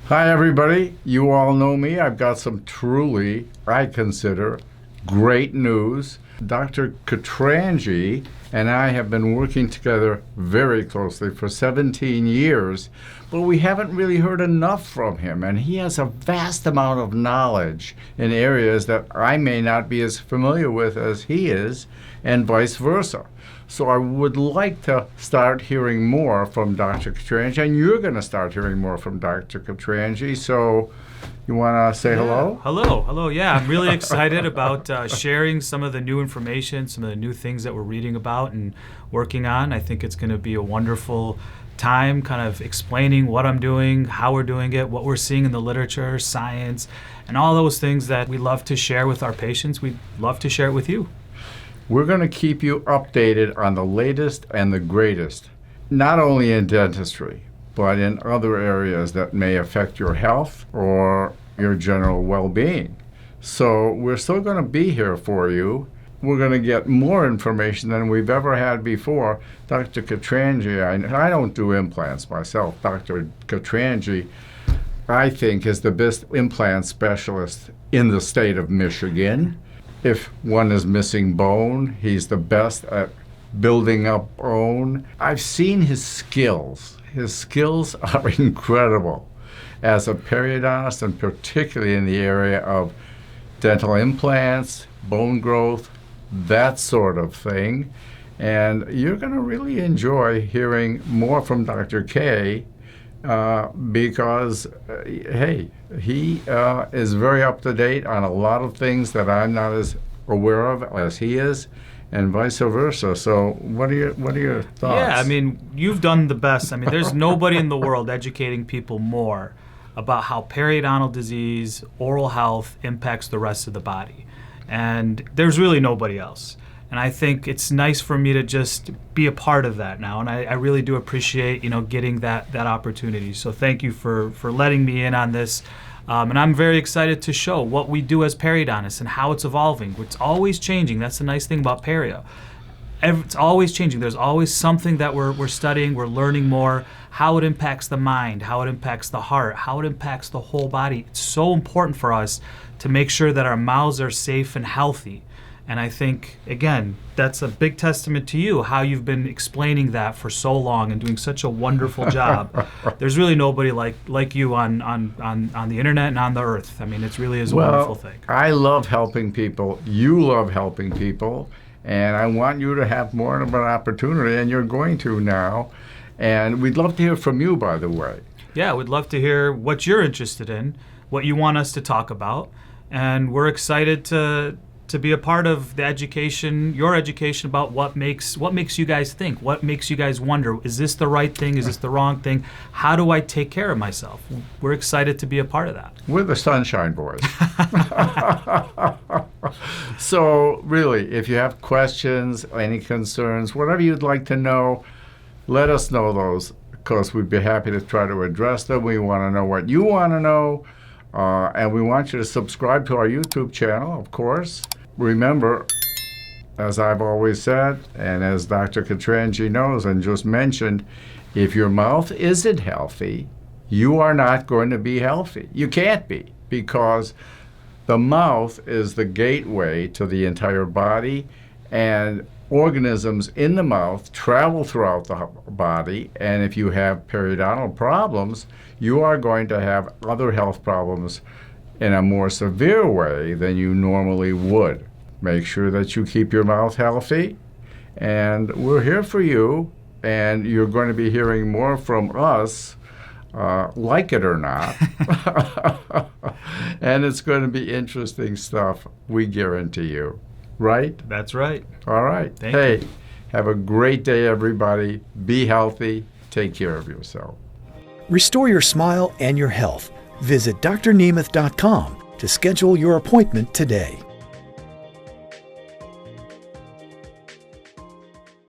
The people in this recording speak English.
Hi, everybody. You all know me. I've got some truly, I consider, great news. Dr. Katranji and I have been working together very closely for 17 years, but we haven't really heard enough from him, and he has a vast amount of knowledge in areas that I may not be as familiar with as he is, and vice versa. So I would like to start hearing more from Dr. Katranji, and you're going to start hearing more from Dr. Katranji. So you want to say hello? Hello. Yeah, I'm really excited about sharing some of the new information, some of the new things that we're reading about and working on. I think it's going to be a wonderful time kind of explaining what I'm doing, how we're doing it, what we're seeing in the literature, science, and all those things that we love to share with our patients. We'd love to share it with you. We're going to keep you updated on the latest and the greatest, not only in dentistry, but in other areas that may affect your health or your general well-being. So we're still going to be here for you. We're going to get more information than we've ever had before. Dr. Katranji, I don't do implants myself. Dr. Katranji, I think, is the best implant specialist in the state of Michigan. If one is missing bone, he's the best at building up bone. I've seen his skills. His skills are incredible as a periodontist, and particularly in the area of dental implants, bone growth, that sort of thing. And you're going to really enjoy hearing more from Dr. K because, hey, he is very up to date on a lot of things that I'm not as aware of as he is, and vice versa. So what are your thoughts? Yeah, I mean, you've done the best. I mean, there's nobody in the world educating people more about how periodontal disease, oral health impacts the rest of the body. And there's really nobody else. And I think it's nice for me to just be a part of that now. And I really do appreciate, getting that opportunity. So thank you for letting me in on this. And I'm very excited to show what we do as periodontists and how it's evolving. It's always changing. That's the nice thing about perio. It's always changing. There's always something that we're studying, we're learning more, how it impacts the mind, how it impacts the heart, how it impacts the whole body. It's so important for us to make sure that our mouths are safe and healthy. And I think, again, that's a big testament to you, how you've been explaining that for so long and doing such a wonderful job. There's really nobody like you on the internet and on the earth. I mean, it really is a wonderful thing. I love helping people. You love helping people. And I want you to have more of an opportunity, and you're going to now. And we'd love to hear from you, by the way. Yeah, we'd love to hear what you're interested in, what you want us to talk about. And we're excited to be a part of the education, your education about what makes you guys think, what makes you guys wonder, is this the right thing, is this the wrong thing, how do I take care of myself? We're excited to be a part of that. We're the Sunshine Boys. So really, if you have questions, any concerns, whatever you'd like to know, let us know those, because we'd be happy to try to address them. We want to know what you want to know, and we want you to subscribe to our YouTube channel, of course. Remember, as I've always said, and as Dr. Katranji knows and just mentioned, if your mouth isn't healthy, you are not going to be healthy. You can't be, because the mouth is the gateway to the entire body, and organisms in the mouth travel throughout the body, and if you have periodontal problems, you are going to have other health problems in a more severe way than you normally would. Make sure that you keep your mouth healthy, and we're here for you, and you're going to be hearing more from us, like it or not. And it's going to be interesting stuff, we guarantee you. Right? That's right. All right. Thank you. Have a great day, everybody. Be healthy. Take care of yourself. Restore your smile and your health. Visit drnemeth.com to schedule your appointment today.